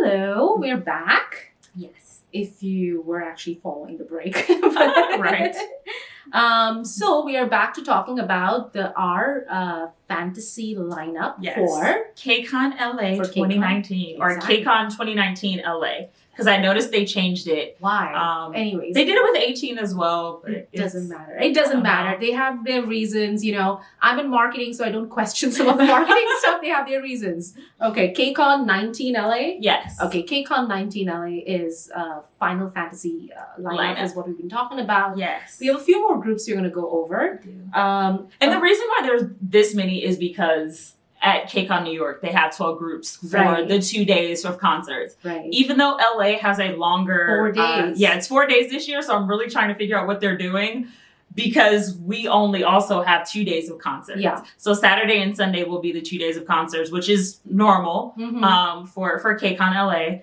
Hello, we're back. Yes. If you were actually following the break. Right. So we are back to talking about our fantasy lineup for KCON LA for 2019 KCON. or Exactly. KCON 2019 LA, because I noticed they changed it. Why? Anyways. They did it with 18 as well. But It doesn't matter. It doesn't matter. They have their reasons, I'm in marketing, so I don't question some of the marketing stuff. They have their reasons. Okay, KCON19 LA? Yes. Okay, KCON19 LA is Final Fantasy lineup is what we've been talking about. Yes. We have a few more groups we're going to go over. And the reason why there's this many is because at KCON New York, they have 12 groups for the 2 days of concerts. Right. Even though LA has a longer 4 days. It's 4 days this year, so I'm really trying to figure out what they're doing because we only also have 2 days of concerts. Yeah. So Saturday and Sunday will be the 2 days of concerts, which is normal for KCON LA.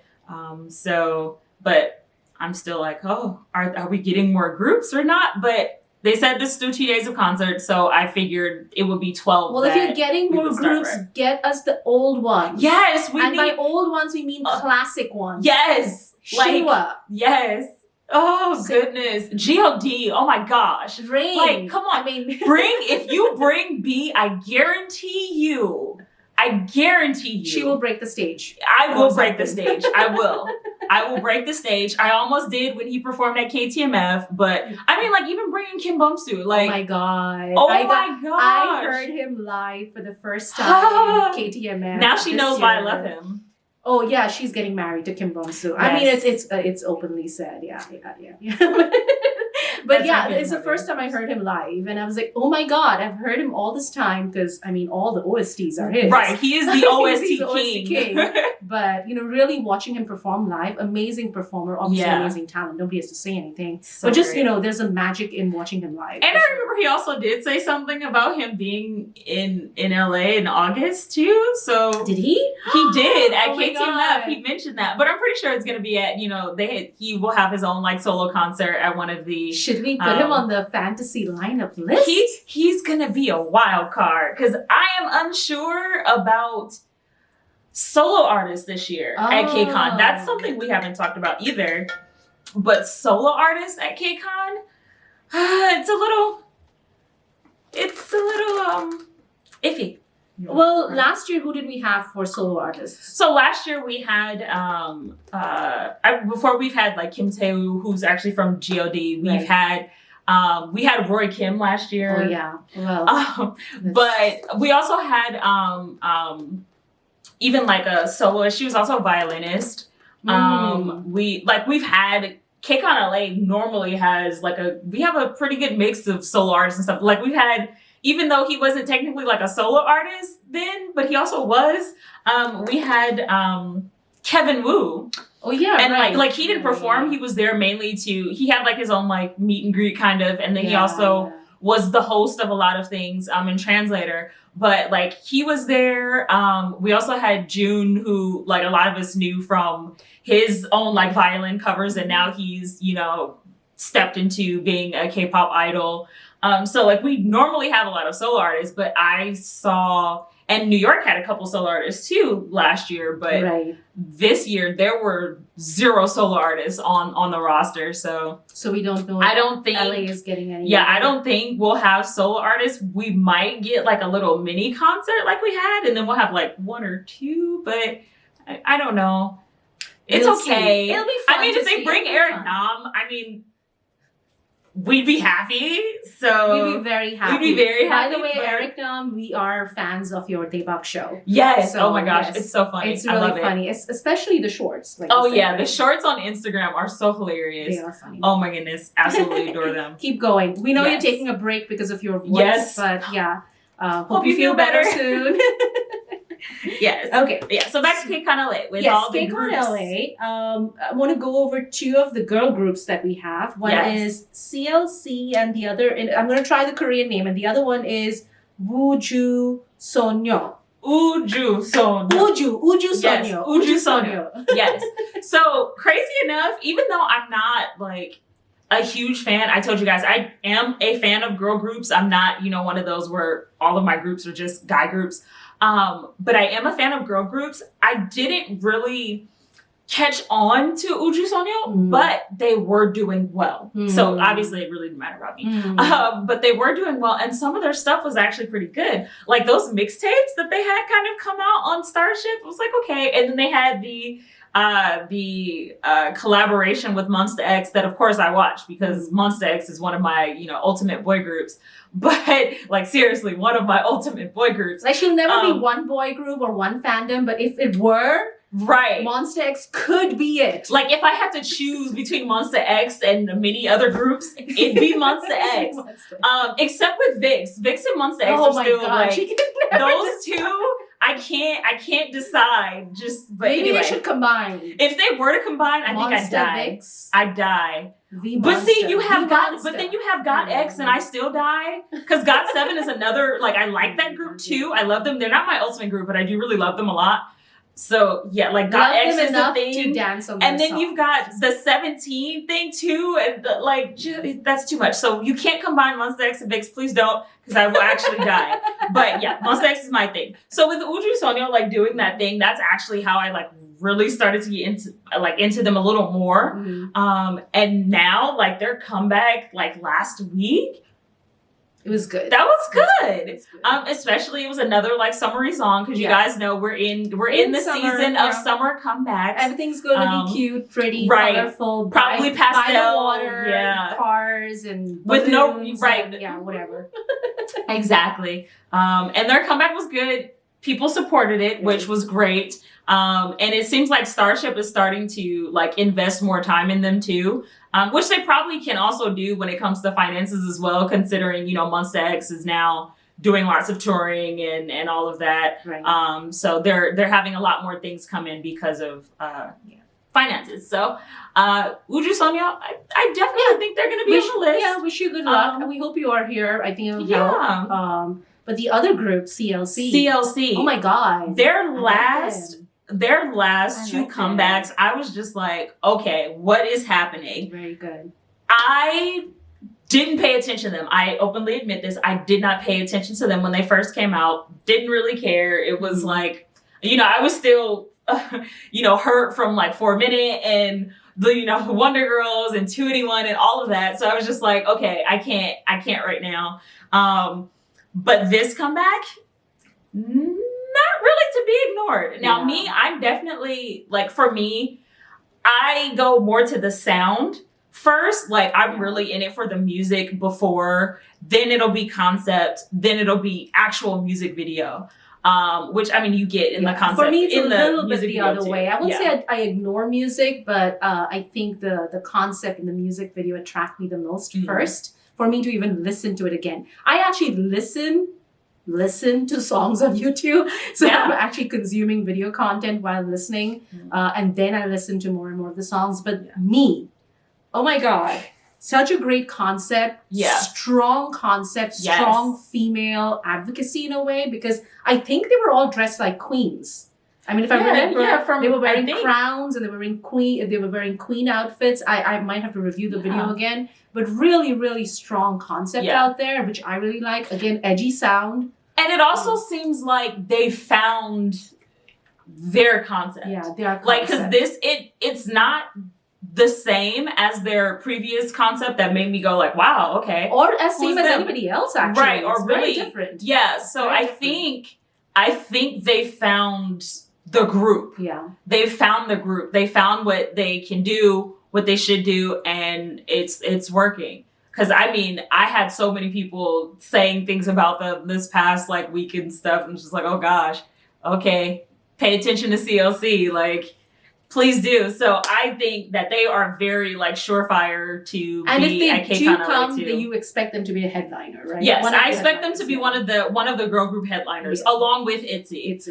But I'm still like, are we getting more groups or not? But they said this is still 2 days of concerts, so I figured it would be 12. Well, if you're getting more groups, get us the old ones. Yes, by old ones, we mean classic ones. Yes. Shua. Yes. Oh, goodness. G.O.D. Oh, my gosh. Rain. Like, come on. If you bring B, I guarantee you. She will break the stage. I will break the stage. I will break the stage. I almost did when he performed at KTMF, but even bringing Kim Bumsu, oh my god! I heard him live for the first time at KTMF. Now she knows why I love him. Oh yeah, she's getting married to Kim Bumsu. Yes. It's openly said. Yeah. But it's the first time I heard him live, and I was like, oh my god, I've heard him all this time because all the OSTs are his. Right, he is the OST He's the king. OST king. But really watching him perform live, amazing performer, obviously amazing talent. Nobody has to say anything, but just great. There's a magic in watching him live. And I remember he also did say something about him being in LA in August too. So did he? He did at KTMF. He mentioned that, but I'm pretty sure it's gonna be at he will have his own solo concert at one of the. Should we put him on the fantasy lineup list? He's gonna be a wild card because I am unsure about solo artists this year at KCON. That's something we haven't talked about either. But solo artists at KCON, it's a little iffy. Well, last year, who did we have for solo artists? So last year we had before we've had Kim Tae-woo, who's actually from G.O.D. We've had we had Roy Kim last year. Oh yeah. Well, but we also had even a soloist. She was also a violinist. We've had KCON LA normally has we have a pretty good mix of solo artists and stuff. We've had. Even though he wasn't technically a solo artist then, but he also was. We had Kevin Wu. Oh yeah, and he didn't perform. He was there mainly he had his own meet and greet kind of, and then he also was the host of a lot of things and translator. But he was there. We also had June, who a lot of us knew from his own violin covers, and now he's stepped into being a K-pop idol. So we normally have a lot of solo artists, but I saw, and New York had a couple solo artists too last year, but this year there were 0 solo artists on the roster. So we don't know. I don't think LA is getting any. Yeah, I don't think we'll have solo artists. We might get a little mini concert like we had, and then we'll have 1 or 2, but I don't know. It's okay. It'll be fun. If they bring Eric Nam, we'd be happy. So we'd be very happy. We'd be very happy. By the way, Eric Nam, we are fans of your Daebak show. Yes. So, oh my gosh, it's so funny. It's really funny, especially the shorts. The shorts on Instagram are so hilarious. They are funny. Oh my goodness, absolutely adore them. Keep going. We know you're taking a break because of your voice. Yes, but yeah. Hope you feel better soon. Yes. Okay. Yeah. So back to KCON LA with all the KCON groups. LA. I want to go over 2 of the girl groups that we have. One is CLC, and the other. And I'm going to try the Korean name, and the other one is Wooju Sonyo. Uju Sonyo. Uju Sonyo. Uju Sonyo. Yes. So crazy enough, even though I'm not a huge fan, I told you guys I am a fan of girl groups. I'm not one of those where all of my groups are just guy groups. But I am a fan of girl groups. I didn't really catch on to Uju Sonyo, but they were doing well. So obviously it really didn't matter about me. But they were doing well, and some of their stuff was actually pretty good. Like those mixtapes that they had kind of come out on Starship, it was like, okay. And then they had the collaboration with Monsta X that of course I watched because Monsta X is one of my, you know, ultimate boy groups. But like seriously, one of my ultimate boy groups. Like she'll never be one boy group or one fandom, but if it were, right, Monsta X could be it. Like if I had to choose between Monsta X and many other groups, it'd be Monsta X. Except with Vix. Vix and Monsta X are still like those two. I can't decide. Just but maybe anyway, they should combine. If they were to combine, I think I'd die. Vix. I'd die. But see, you have got, but then you have Got X, and I still die because Got 7 is another. Like I like that group too. I love them. They're not my ultimate group, but I do really love them a lot. So yeah, like Got X is the thing, to dance on and then songs. You've got the 17 thing too, and that's too much. So you can't combine Monsta X and Vix. Please don't, because I will actually die. But yeah, Monsta X is my thing. So with Uju Sonyo like doing that thing, that's actually how I like really started to get into them a little more. And now like their comeback like last week. It was good. That was good. Especially it was another like summery song because you guys know we're in the summer, season of summer comebacks. Everything's gonna be cute, pretty, right, colorful, probably by pastel, the water, cars, and with no whatever. Exactly. And their comeback was good. People supported it, which was great. And it seems like Starship is starting to like invest more time in them too. Which they probably can also do when it comes to finances as well, considering, you know, Monsta X is now doing lots of touring and all of that. Right. So they're having a lot more things come in because of finances. So Uju Sonyo, I definitely think they're going to be on the list. Yeah, wish you good luck. And we hope you are here. I think it'll help. But the other group, CLC. Oh my God. Their last two comebacks, I was just like, okay, what is happening? Very good. I didn't pay attention to them. I openly admit this. I did not pay attention to them when they first came out. Didn't really care. It was like, you know, I was still, hurt from like 4 Minute and the, Wonder Girls and 2NE1 and all of that. So I was just like, okay, I can't right now. But this comeback, not really to be ignored. Now, me, I'm definitely, like, for me, I go more to the sound first. Like, I'm really in it for the music before, then it'll be concept, then it'll be actual music video. Which, I mean, you get in the concept. For me, it's in a little bit the other too. way. I won't say I ignore music, but I think the concept in the music video attract me the most first for me to even listen to it again. I actually listen to songs on YouTube. So I'm actually consuming video content while listening. And then I listen to more and more of the songs. But me, oh my God, such a great concept. Strong concept, strong female advocacy in a way, because I think they were all dressed like queens. I mean, if I remember, they were wearing crowns and they were wearing queen outfits. I might have to review the video again, but really, really strong concept out there, which I really like. Again, edgy sound. And it also seems like they found their concept. Yeah, their concept. Like, because it's not the same as their previous concept that made me go like, wow, okay. Or as same as anybody else, actually. Right, or it's really very different. Yeah, so I think they found the group. Yeah. They found the group. They found what they can do, what they should do, and it's working. Because, I mean, I had so many people saying things about them this past, like, week and stuff. And it's just like, oh, gosh, okay, pay attention to CLC. Like, please do. So I think that they are very, like, surefire to and be at KCON. And if they do come, you expect them to be a headliner, right? Yes, I expect them to be one of the girl group headliners, along with ITZY.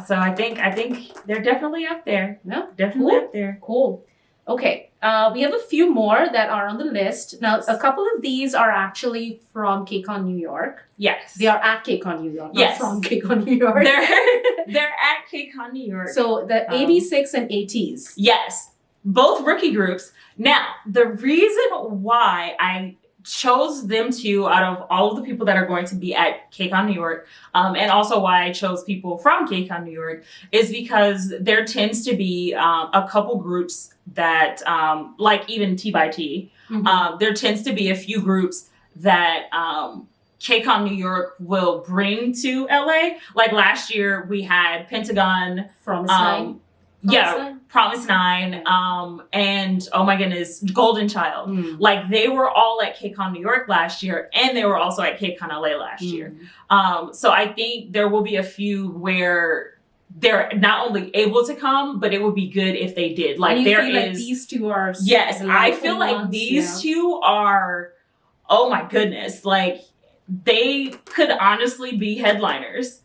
So I think they're definitely up there. Yeah, definitely up there. Cool. Okay, we have a few more that are on the list. Now, a couple of these are actually from KCON New York. Yes. They are at KCON New York, not from KCON New York. They're at KCON New York. So the AB6 and ATs. Yes, both rookie groups. Now, the reason why I chose them two out of all of the people that are going to be at KCON New York, and also why I chose people from KCON New York is because there tends to be a couple groups that, like even T by T, there tends to be a few groups that KCON New York will bring to LA. Like last year we had Pentagon from Promise Nine, and oh my goodness, Golden Child. Like they were all at KCON New York last year, and they were also at KCON LA last year. So I think there will be a few where they're not only able to come, but it would be good if they did. Like and you there feel is like these two are I feel like these two are, oh my goodness, like they could honestly be headliners.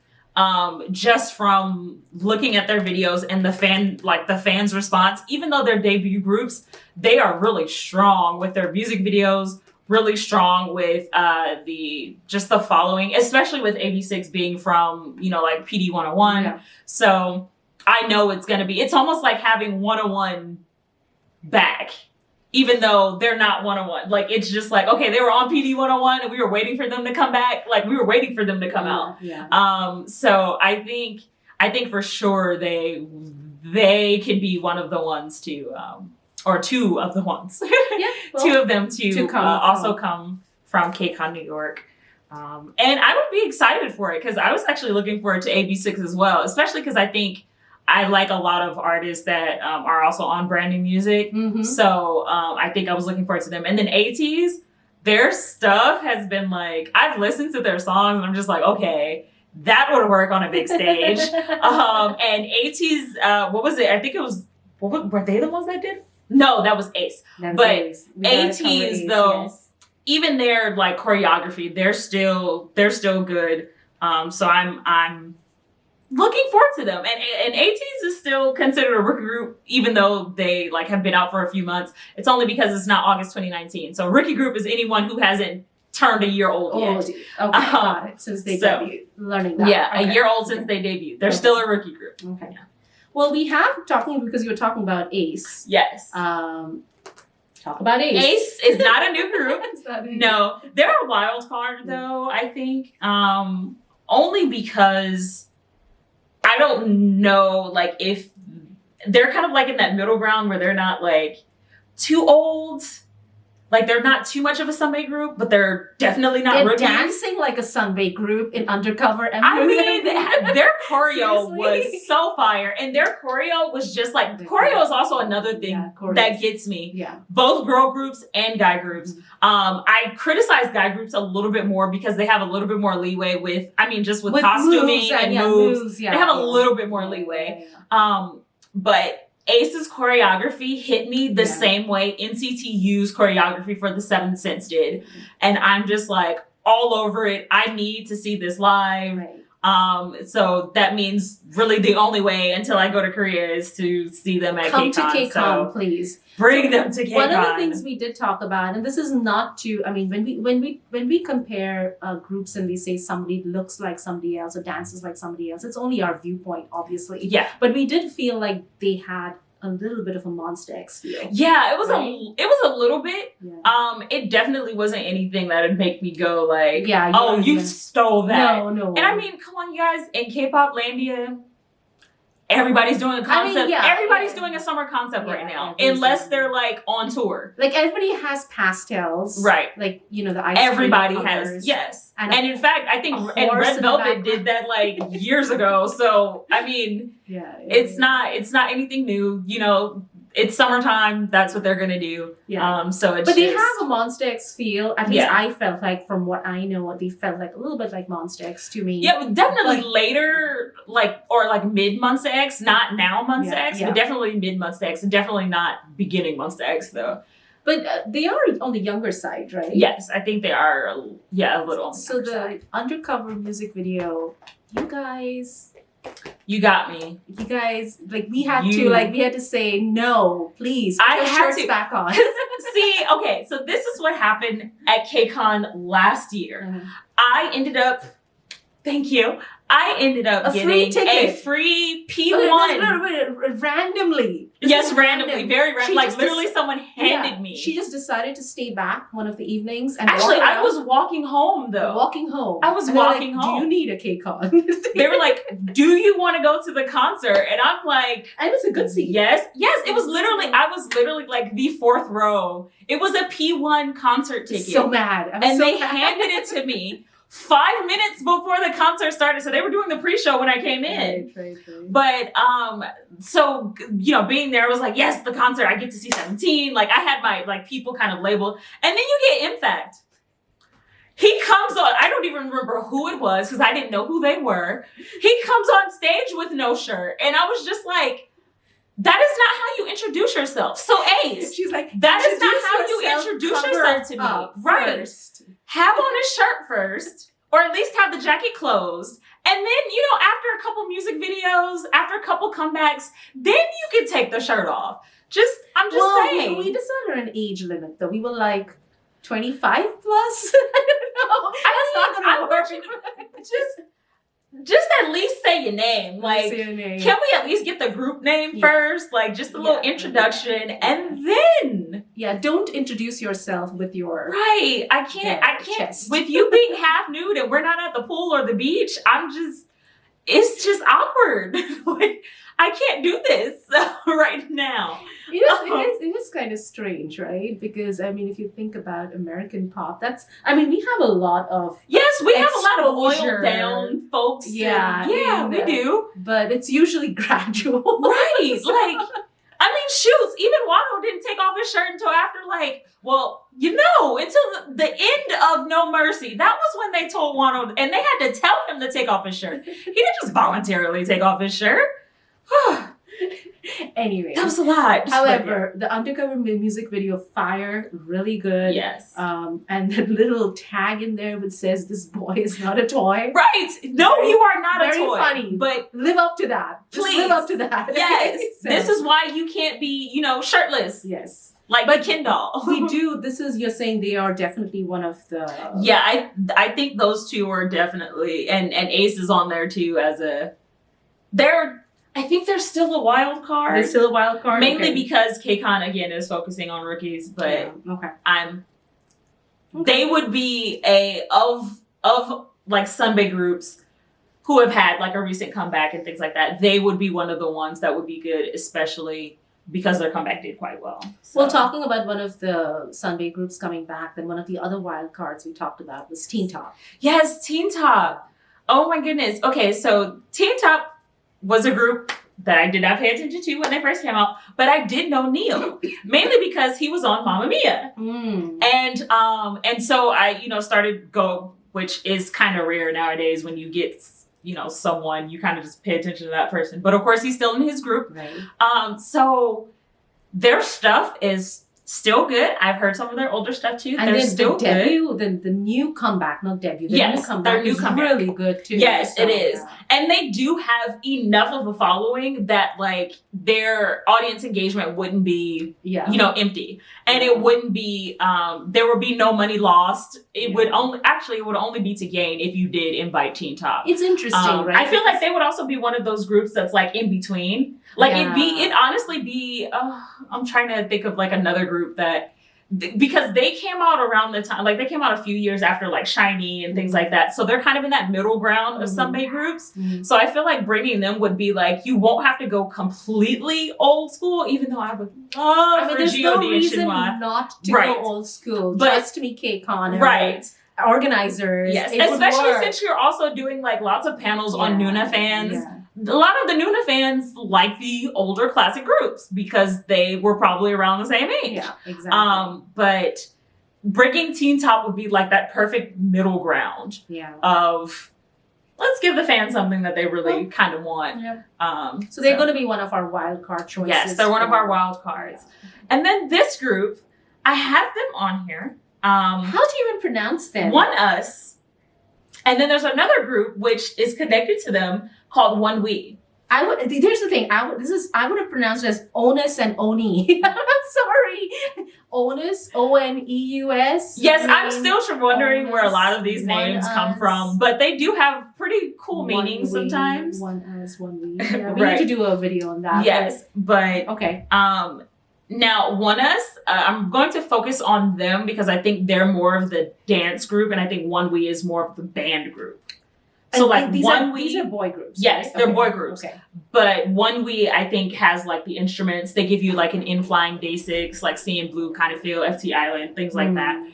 Just from looking at their videos and the fans' response, even though they're debut groups, they are really strong with their music videos, really strong with the following, especially with AB6 being from, like PD 101. Yeah. So I know it's almost like having 101 back. Even though they're not 101. Like, it's just like, okay, they were on PD 101 and we were waiting for them to come back. Like, we were waiting for them to come out. Yeah. So I think for sure they could be one of the ones to, or two of the ones. Yeah, well, two of them to also come from KCON New York. And I would be excited for it because I was actually looking forward to AB6 as well, especially because I think I like a lot of artists that are also on brand new music. So I think I was looking forward to them. And then ATEEZ, their stuff has been like, I've listened to their songs and I'm just like, okay, that would work on a big stage. And ATEEZ, what was it? I think it was, were they the ones that did? No, that was Ace. But ATEEZ though, yes. Even their like choreography, they're still good. So I'm looking forward to them. And ATEEZ is still considered a rookie group, even though they like have been out for a few months. It's only because it's not August 2019. So rookie group is anyone who hasn't turned a year old yet. Okay, got it. Since they debuted, learning that. Yeah, okay. A year old since they debuted. They're still a rookie group. Okay. Yeah. Well, we have because you were talking about Ace. Yes. Talk about Ace. Ace is not a new group. No, they're a wild card though. I think only because I don't know, like, if they're kind of like in that middle ground where they're not like too old, like they're not too much of a Sunbae group, but they're definitely not rookies. They're dancing like a Sunbae group in Undercover. I mean, their choreo was so fire, and their choreo was just like, choreo is also another thing that gets me. Yeah, both girl groups and guy groups. I criticize guy groups a little bit more because they have a little bit more leeway with costuming and moves. They have a little bit more leeway. But Ace's choreography hit me the same way NCTU's choreography for the Seventh Sense did. And I'm just like all over it. I need to see this live. Right. So that means really the only way until I go to Korea is to see them at KCON. Come to KCON, please. Bring them to KCON. One of the things we did talk about, and this is not to, I mean, when we compare groups and we say somebody looks like somebody else or dances like somebody else, it's only our viewpoint, obviously. Yeah. But we did feel like they had a little bit of a Monster X feel. Yeah, it was a little bit. Yeah. It definitely wasn't anything that would make me go like, you stole that. No. And I mean, come on, you guys, in K-pop Landia, everybody's doing a concept. Everybody's doing a summer concept right now, unless they're like on tour. Like everybody has pastels, right? Like the ice. Everybody has, yes. And in fact, I think Red Velvet did that like years ago. So I mean, it's not anything new. It's summertime. That's what they're gonna do. Yeah. But they have a Monster X feel. At least I felt like, from what I know, they felt like a little bit like Monster X to me. Yeah, definitely later, or mid Monster X. Not now Monster X, but definitely mid Monster X, and definitely not beginning Monster X though. But they are on the younger side, right? Yes, I think they are. A little. On the younger side. Undercover music video, you guys. You got me. You guys, we had to say no, please. Put your shirts back on. See, okay, so this is what happened at KCON last year. I ended up Thank you. I ended up A free getting ticket. a free Okay, P1. randomly. This Yes, is randomly. random. Very random. She Like just literally dec- someone handed me. She just decided to stay back one of the evenings and Actually, walk I around, was walking home though. walking home. I was And they're walking like, home. Do you need a KCON? They were like, do you want to go to the concert? And I'm like, and it's a good seat. yes. It was literally, I was literally like the fourth row. It was a P1 concert ticket. So mad. And they handed it to me 5 minutes before the concert started. So they were doing the pre-show when I came in. Right. But so you know, being there, I was like, yes, the concert, I get to see 17. Like I had my like people kind of labeled. And then you get Impact. He comes on, I don't even remember who it was because I didn't know who they were. He comes on stage with no shirt. And I was just like, that is not how you introduce yourself. So Ace, She's like, that is not how you introduce yourself to me. Right. First. Have on a shirt first, or at least have the jacket closed. And then, you know, after a couple music videos, after a couple comebacks, then you can take the shirt off. I'm just saying. We decided an age limit though. We were like 25 plus. I don't know. I want you to just at least say your name. Like, Say your name. can we at least get the group name first? Like, just a little introduction, and then don't introduce yourself with your right. I can't. chest. With you being half nude and we're not at the pool or the beach. It's just awkward. Like, I can't do this right now. It is kind of strange, right? Because I mean, if you think about American pop, we have a lot of Yes, we have a lot of exposure. oiled down folks. Yeah, we do. but it's usually gradual, Right. Like, I mean, shoots, even Wano didn't take off his shirt until after, like, until the end of No Mercy. That was when they told Wano, and they had to tell him to take off his shirt. He didn't just voluntarily take off his shirt. Anyway, That was a lot. However, the undercover music video, fire, really good. Yes. And the little tag in there which says, "This boy is not a toy." Right. No, Very- you are not a very toy. funny. But Live up to that. Just Please. live up to that. yes, So- this is why you can't be, shirtless. yes. Like But the Ken doll. We do. You're saying they are definitely one of the. Yeah, I think those two are definitely, and Ace is on there too I think they're still a wild card. They're still a wild card. Mainly because KCON again is focusing on rookies, but they would be of like Sunbae groups who have had like a recent comeback and things like that. They would be one of the ones that would be good, especially because their comeback did quite well. So. Well, talking about one of the Sunday groups coming back, then one of the other wild cards we talked about was Teen Top. Yes, Teen Top. Oh my goodness. Okay, so Teen Top was a group that I did not pay attention to when they first came out, but I did know Neil mainly because he was on Mamma Mia, and so I started Go, which is kind of rare nowadays when you get someone you kind of just pay attention to that person, but of course he's still in his group, right? So their stuff is still good. I've heard some of their older stuff too. And they're then still the debut, the new comeback, not debut. The Yes, new comeback their new is comeback. really good too. Yes, So, it is. yeah. And they do have enough of a following that like their audience engagement wouldn't be, empty. And it wouldn't be, there would be no money lost. It would only be to gain if you did invite Teen Top. It's interesting, right? I feel like they would also be one of those groups that's like in between. Like it'd honestly be, I'm trying to think of like another group that, because they came out around the time, like they came out a few years after like Shiny and things like that. So they're kind of in that middle ground of Sunbae groups. Mm-hmm. So I feel like bringing them would be like, you won't have to go completely old school, even though I would love for there's GOD no and reason Shinhwa. not to Right. go old school. But- Trust me, KCON. Right. Organizers. Yes. It would Especially work. since you're also doing like lots of panels on Nuna fans. Yeah. A lot of the Nuna fans like the older classic groups because they were probably around the same age. Yeah, exactly. But bringing Teen Top would be like that perfect middle ground of let's give the fans something that they really kind of want. Yeah. So they're going to be one of our wild card choices. Yes, they're one of our wild cards. And then this group, I have them on here. How do you even pronounce them? One Us. And then there's another group which is connected to them called One We. Here's the thing. I would have pronounced it as Onus and Oni. I'm sorry. Onus, Oneus. Yes, I'm still wondering where a lot of these names come from, but they do have pretty cool meanings sometimes. One us, one we. Yeah, we need to do a video on that. Yes, but okay. Now, One Us, I'm going to focus on them because I think they're more of the dance group, and I think One We is more of the band group. So like these One are, We, these are boy groups. yes, right? they're boy groups. Okay. But One We, I think, has like the instruments. They give you like an in-flying basics, like C and Blue kind of feel, FT Island, things like that.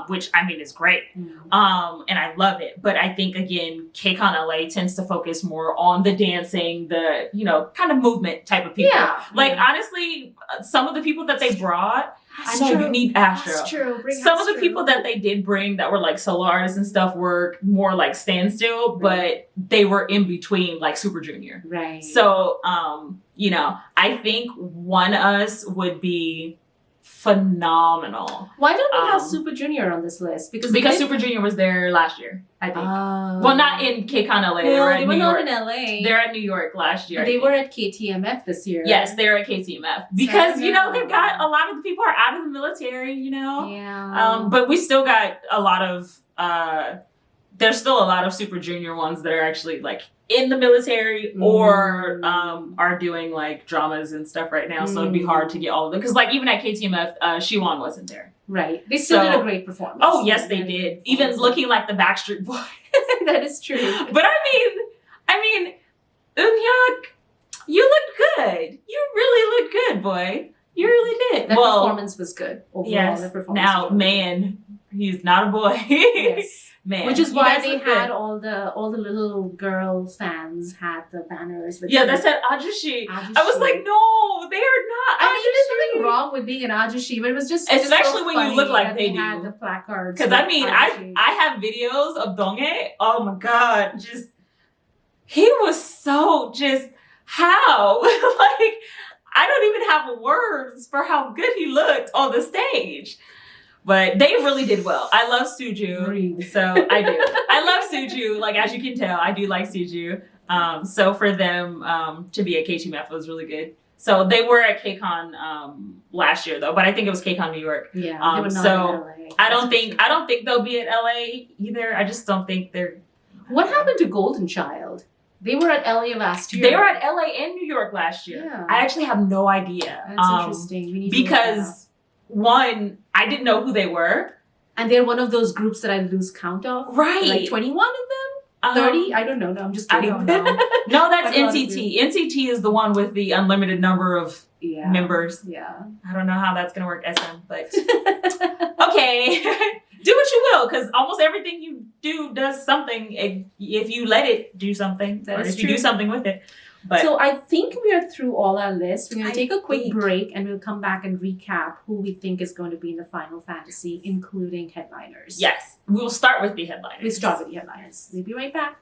Which I mean is great. And I love it. But I think again, KCON LA tends to focus more on the dancing, the, you know, kind of movement type of people. Yeah. Like honestly, some of the people that they brought, That's I know true. you need Astro. That's true. Some of the people that they did bring that were like solo artists and stuff were more like standstill, but they were in between like Super Junior. Right. So, you know, I think One Us would be phenomenal. Why don't we have Super Junior on this list? Because Super Junior was there last year, I think. Oh. Well, not in KCON LA. Well, they were not in in LA. They're at New York last year. They were at KTMF this year. Yes, they're at KTMF. Because, you know, they've got a lot of the people are out of the military, you know? Yeah. But we still got a lot of, there's still a lot of Super Junior ones that are actually like in the military or are doing like dramas and stuff right now. So it'd be hard to get all of them. Because like even at KTMF, Shiwon wasn't there. Right. They still did a great performance. Oh, yes, they did. Even looking like the Backstreet Boys. That is true. But I mean, Eunhyuk, you looked good. You really looked good, boy. You really did. That performance was good. Overall, yes. The performance Now, was really man, he's not a boy. Yes. Man. Which is why they had all the little girl fans had the banners. With that said Ajushi. I was like, no, they are not. I mean, there's nothing wrong with being an Ajushi, but it was just especially so when you look like they had do. The placards. Because I mean, I have videos of Donghae. Oh my god, just he was so just how like I don't even have words for how good he looked on the stage. But they really did well. I love Suju, so I do. I love Suju. Like as you can tell, I do like Suju. So for them to be at KTMF was really good. So they were at KCON last year though, but I think it was KCON New York. Yeah. They were not so in LA. I don't think they'll be at LA either. I just don't think they're. What happened to Golden Child? They were at LA last year. They were at LA and New York last year. Yeah. I actually have no idea. That's interesting. We need to because one, I didn't know who they were. And they're one of those groups that I lose count of. Right. Like 21 of them? 30? I don't know. No, I'm just kidding. I don't know. No, that's NCT. NCT is the one with the unlimited number of members. Yeah. I don't know how that's going to work, SM, but okay. Do what you will, because almost everything you do does something if you let it do something, or if you do something with it. But so I think we are through all our lists. We're going to take a quick break and we'll come back and recap who we think is going to be in the Final Fantasy, including headliners. Yes, we'll start with the headliners. We'll start with the headliners. We'll be right back.